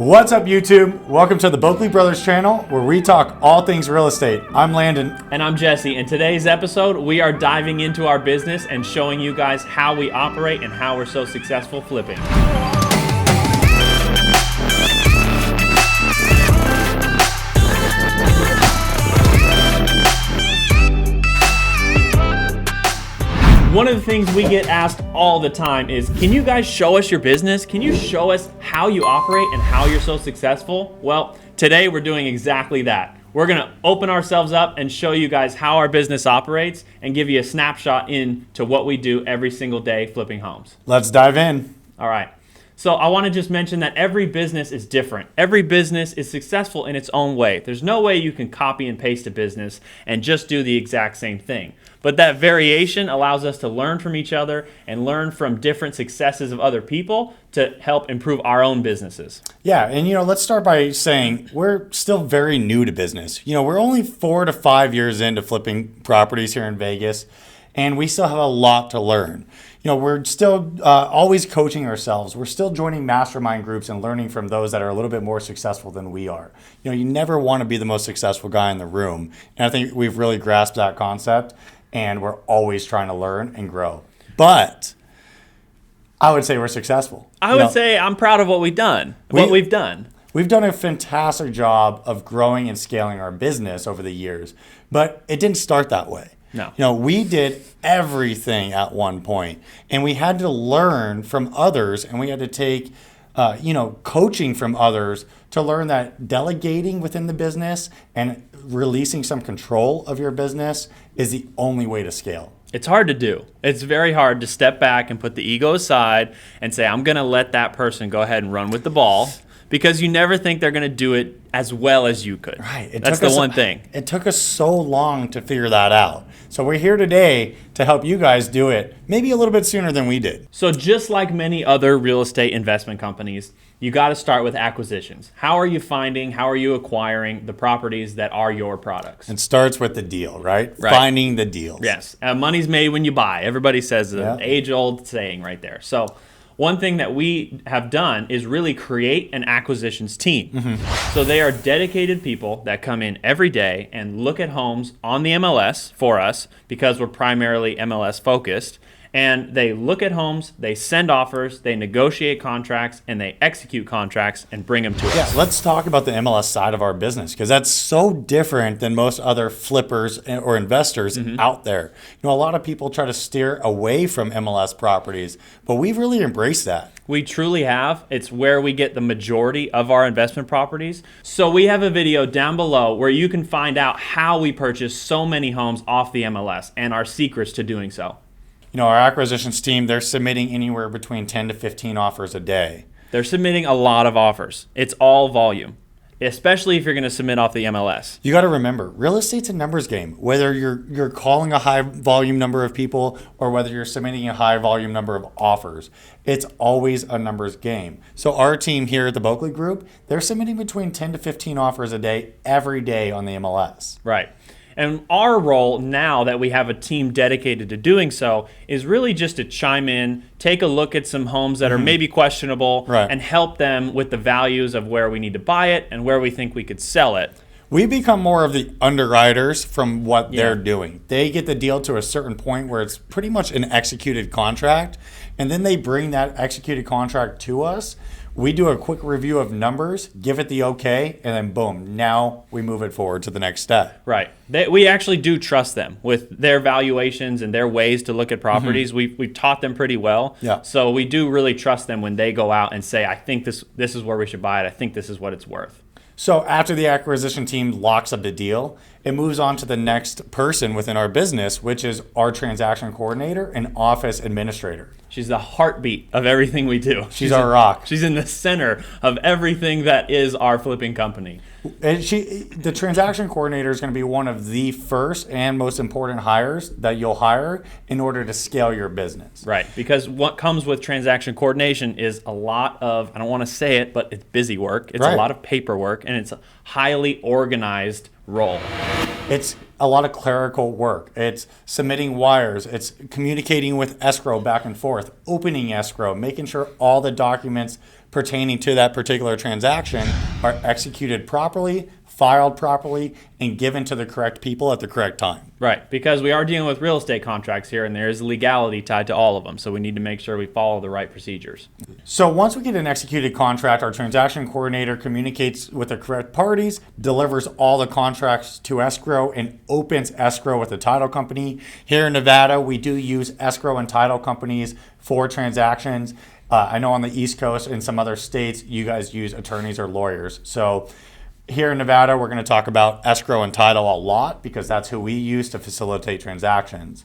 What's up, YouTube? Welcome to the Boeckle Brothers channel, where we talk all things real estate. I'm Landon. And I'm Jesse. In today's episode, we are diving into our business and showing you guys how we operate and how we're so successful flipping. One of the things we get asked all the time is, can you guys show us your business? Can you show us how you operate and how you're so successful? Well, today we're doing exactly that. We're gonna open ourselves up and show you guys how our business operates and give you a snapshot into what we do every single day flipping homes. Let's dive in. All right. So I want to just mention that every business is different. Every business is successful in its own way. There's no way you can copy and paste a business and just do the exact same thing. But that variation allows us to learn from each other and learn from different successes of other people to help improve our own businesses. Yeah, and let's start by saying we're still very new to business. We're only 4 to 5 years into flipping properties here in Vegas, and we still have a lot to learn. We're still always coaching ourselves. We're still joining mastermind groups and learning from those that are a little bit more successful than we are. You never want to be the most successful guy in the room. And I think we've really grasped that concept, and we're always trying to learn and grow. But I would say we're successful. I would say I'm proud of what we've done. We've done a fantastic job of growing and scaling our business over the years, but it didn't start that way. No. We did everything at one point, and we had to learn from others, and we had to take, coaching from others to learn that delegating within the business and releasing some control of your business is the only way to scale. It's hard to do. It's very hard to step back and put the ego aside and say, I'm going to let that person go ahead and run with the ball, because you never think they're going to do it as well as you could. Right. That's the one thing. It took us so long to figure that out. So we're here today to help you guys do it maybe a little bit sooner than we did. So just like many other real estate investment companies, you got to start with acquisitions. How are you acquiring the properties that are your products? It starts with the deal, right? Finding the deals. Yes. Money's made when you buy. Everybody says the age-old saying right there. So one thing that we have done is really create an acquisitions team. Mm-hmm. So they are dedicated people that come in every day and look at homes on the MLS for us, because we're primarily MLS focused. And they look at homes, they send offers, they negotiate contracts, and they execute contracts and bring them to us. Yeah, let's talk about the MLS side of our business, because that's so different than most other flippers or investors out there. A lot of people try to steer away from MLS properties, but we've really embraced that. We truly have. It's where we get the majority of our investment properties. So we have a video down below where you can find out how we purchase so many homes off the MLS and our secrets to doing so. Our acquisitions team, they're submitting anywhere between 10 to 15 offers a day. They're submitting a lot of offers. It's all volume, especially if you're going to submit off the MLS. You got to remember, real estate's a numbers game. Whether you're calling a high volume number of people or whether you're submitting a high volume number of offers, it's always a numbers game. So our team here at the Boeckle Group, they're submitting between 10 to 15 offers a day every day on the MLS. Right. And our role now that we have a team dedicated to doing so is really just to chime in, take a look at some homes that are maybe questionable, and help them with the values of where we need to buy it and where we think we could sell it. We become more of the underwriters from what they're doing. They get the deal to a certain point where it's pretty much an executed contract, and then they bring that executed contract to us. We do a quick review of numbers, give it the okay, and then boom, now we move it forward to the next step. Right. We actually do trust them with their valuations and their ways to look at properties. We've taught them pretty well. Yeah. So we do really trust them when they go out and say, I think this is where we should buy it. I think this is what it's worth. So after the acquisition team locks up the deal, it moves on to the next person within our business, which is our transaction coordinator and office administrator. She's the heartbeat of everything we do. She's our rock. She's in the center of everything that is our flipping company. And the transaction coordinator is going to be one of the first and most important hires that you'll hire in order to scale your business. Right, because what comes with transaction coordination is a lot of, I don't want to say it, but it's busy work. It's a lot of paperwork, and it's a highly organized role. It's a lot of clerical work. It's submitting wires. It's communicating with escrow back and forth, opening escrow, making sure all the documents pertaining to that particular transaction are executed properly, filed properly, and given to the correct people at the correct time. Right, because we are dealing with real estate contracts here, and there is legality tied to all of them, so we need to make sure we follow the right procedures. So once we get an executed contract, our transaction coordinator communicates with the correct parties, delivers all the contracts to escrow, and opens escrow with the title company. Here in Nevada, we do use escrow and title companies for transactions. I know on the East Coast and some other states, you guys use attorneys or lawyers. So here in Nevada, we're going to talk about escrow and title a lot because that's who we use to facilitate transactions.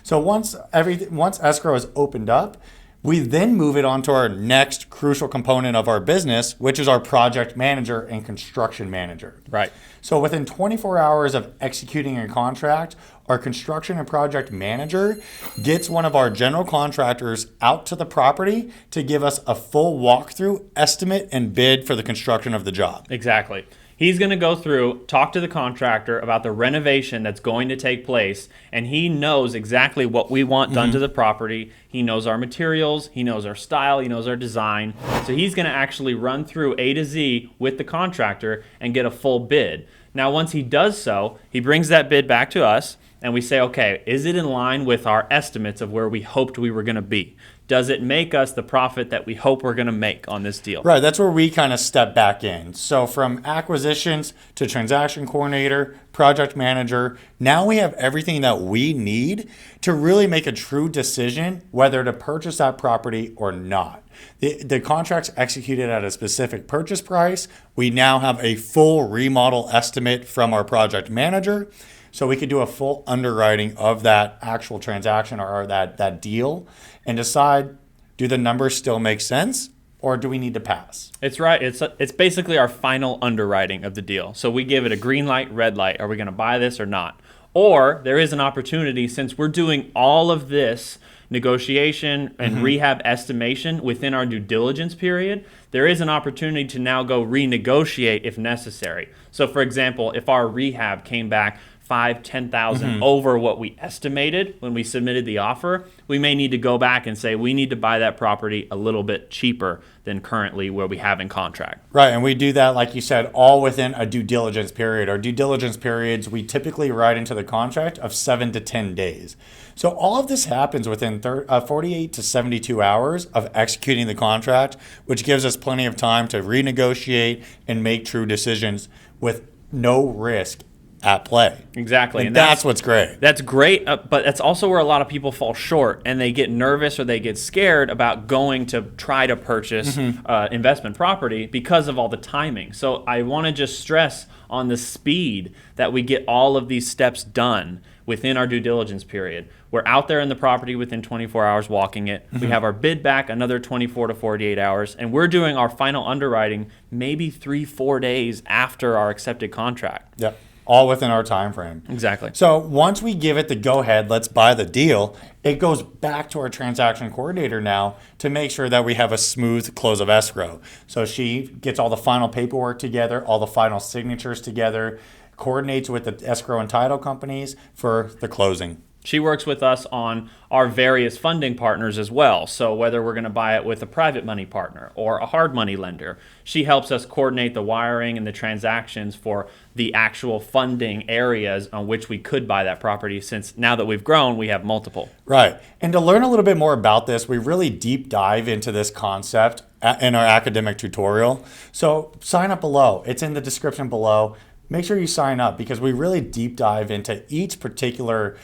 So once escrow is opened up, we then move it on to our next crucial component of our business, which is our project manager and construction manager. Right. So within 24 hours of executing a contract, our construction and project manager gets one of our general contractors out to the property to give us a full walkthrough, estimate, and bid for the construction of the job. Exactly. He's going to go through, talk to the contractor about the renovation that's going to take place, and he knows exactly what we want done to the property. He knows our materials, he knows our style, he knows our design. So he's going to actually run through A to Z with the contractor and get a full bid. Now, once he does so, he brings that bid back to us, and we say, okay, is it in line with our estimates of where we hoped we were going to be? Does it make us the profit that we hope we're going to make on this deal? Right, that's where we kind of step back in. So from acquisitions to transaction coordinator, project manager, now we have everything that we need to really make a true decision whether to purchase that property or not. The contract's executed at a specific purchase price. We now have a full remodel estimate from our project manager. So we could do a full underwriting of that actual transaction or that deal and decide, do the numbers still make sense or do we need to pass? It's right. It's basically our final underwriting of the deal. So we give it a green light, red light. Are we going to buy this or not? Or there is an opportunity, since we're doing all of this negotiation and rehab estimation within our due diligence period, there is an opportunity to now go renegotiate if necessary. So for example, if our rehab came back $10,000 over what we estimated when we submitted the offer, we may need to go back and say we need to buy that property a little bit cheaper than currently where we have in contract. Right, and we do that, like you said, all within a due diligence period. Our due diligence periods, we typically write into the contract of 7 to 10 days. So all of this happens within 48 to 72 hours of executing the contract, which gives us plenty of time to renegotiate and make true decisions with no risk at play. Exactly. And that's what's great. That's great, but that's also where a lot of people fall short, and they get nervous or they get scared about going to try to purchase investment property because of all the timing. So I want to just stress on the speed that we get all of these steps done within our due diligence period. We're out there in the property within 24 hours walking it. We have our bid back another 24 to 48 hours, and we're doing our final underwriting maybe 3-4 days after our accepted contract. Yep. All within our time frame. Exactly. So once we give it the go-ahead, let's buy the deal, it goes back to our transaction coordinator now to make sure that we have a smooth close of escrow. So she gets all the final paperwork together, all the final signatures together, coordinates with the escrow and title companies for the closing. She works with us on our various funding partners as well. So whether we're going to buy it with a private money partner or a hard money lender, she helps us coordinate the wiring and the transactions for the actual funding areas on which we could buy that property, since now that we've grown, we have multiple. Right. And to learn a little bit more about this, we really deep dive into this concept in our academic tutorial. So sign up below. It's in the description below. Make sure you sign up because we really deep dive into each particular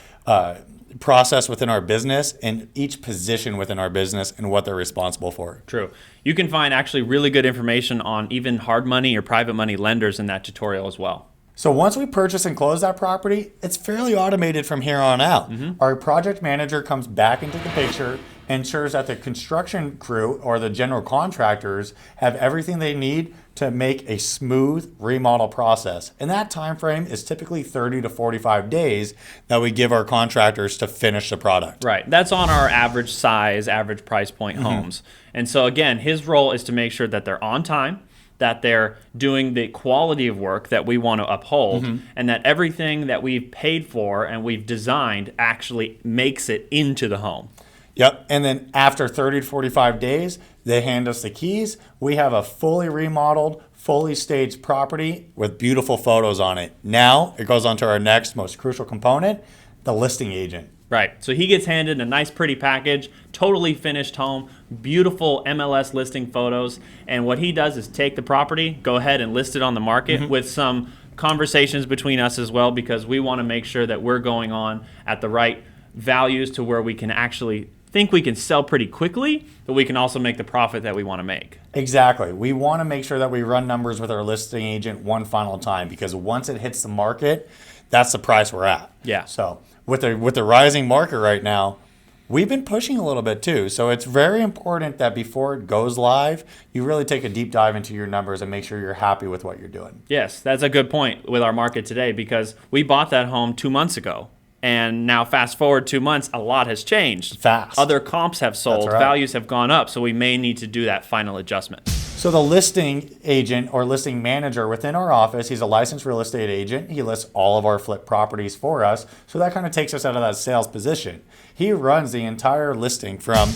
process within our business and each position within our business and what they're responsible for. True. You can find actually really good information on even hard money or private money lenders in that tutorial as well. So once we purchase and close that property, it's fairly automated from here on out. Our project manager comes back into the picture, ensures that the construction crew or the general contractors have everything they need to make a smooth remodel process. And that time frame is typically 30 to 45 days that we give our contractors to finish the product. Right. That's on our average size, average price point homes. And so again, his role is to make sure that they're on time, that they're doing the quality of work that we want to uphold, and that everything that we've paid for and we've designed actually makes it into the home. Yep. And then after 30 to 45 days, they hand us the keys. We have a fully remodeled, fully staged property with beautiful photos on it. Now it goes on to our next most crucial component, the listing agent. Right. So he gets handed a nice, pretty package, totally finished home, beautiful MLS listing photos. And what he does is take the property, go ahead and list it on the market with some conversations between us as well, because we want to make sure that we're going on at the right values to where we can actually think we can sell pretty quickly, but we can also make the profit that we want to make. Exactly. We want to make sure that we run numbers with our listing agent one final time, because once it hits the market, that's the price we're at. Yeah. So with the rising market right now, we've been pushing a little bit too. So it's very important that before it goes live, you really take a deep dive into your numbers and make sure you're happy with what you're doing. Yes, that's a good point with our market today, because we bought that home 2 months ago. And now fast forward 2 months, a lot has changed. Fast. Other comps have sold, That's right. Values have gone up, so we may need to do that final adjustment. So the listing agent or listing manager within our office, he's a licensed real estate agent. He lists all of our flip properties for us. So that kind of takes us out of that sales position. He runs the entire listing from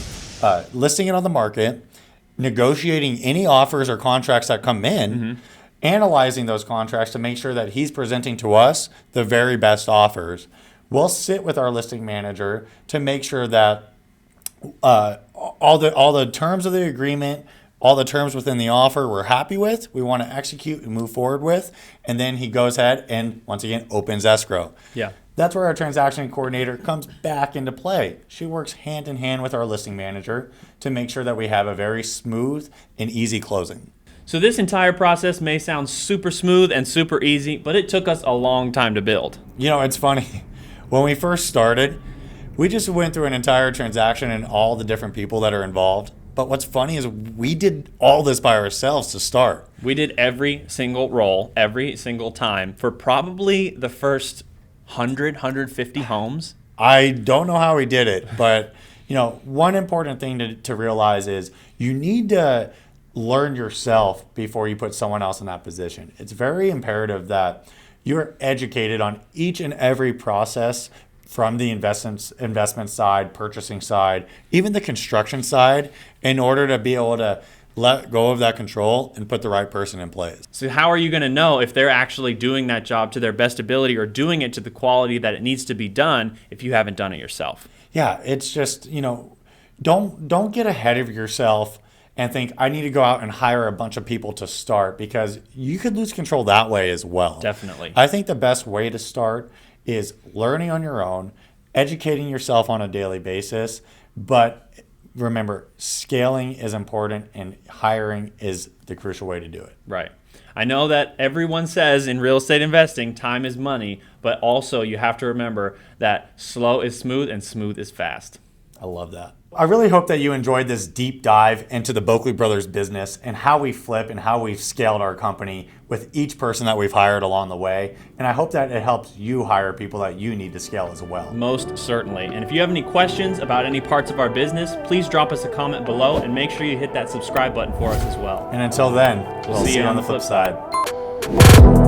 listing it on the market, negotiating any offers or contracts that come in, analyzing those contracts to make sure that he's presenting to us the very best offers. We'll sit with our listing manager to make sure that all the terms of the agreement, all the terms within the offer we're happy with, we want to execute and move forward with, and then he goes ahead and, once again, opens escrow. Yeah. That's where our transaction coordinator comes back into play. She works hand in hand with our listing manager to make sure that we have a very smooth and easy closing. So this entire process may sound super smooth and super easy, but it took us a long time to build. You know, it's funny. When we first started, we just went through an entire transaction and all the different people that are involved. But what's funny is we did all this by ourselves to start. We did every single roll, every single time for probably the first 150 homes. I don't know how we did it, but you know, one important thing to realize is you need to learn yourself before you put someone else in that position. It's very imperative that you're educated on each and every process from the investment side, purchasing side, even the construction side, in order to be able to let go of that control and put the right person in place. So how are you going to know if they're actually doing that job to their best ability or doing it to the quality that it needs to be done if you haven't done it yourself? Yeah, it's just, you know, don't get ahead of yourself and think I need to go out and hire a bunch of people to start, because you could lose control that way as well. Definitely. I think the best way to start is learning on your own, educating yourself on a daily basis. But remember, scaling is important and hiring is the crucial way to do it. Right. I know that everyone says in real estate investing, time is money, but also you have to remember that slow is smooth and smooth is fast. I love that. I really hope that you enjoyed this deep dive into the Boeckle Brothers business and how we flip and how we've scaled our company with each person that we've hired along the way. And I hope that it helps you hire people that you need to scale as well. Most certainly. And if you have any questions about any parts of our business, please drop us a comment below and make sure you hit that subscribe button for us as well. And until then, we'll see you on the flip side.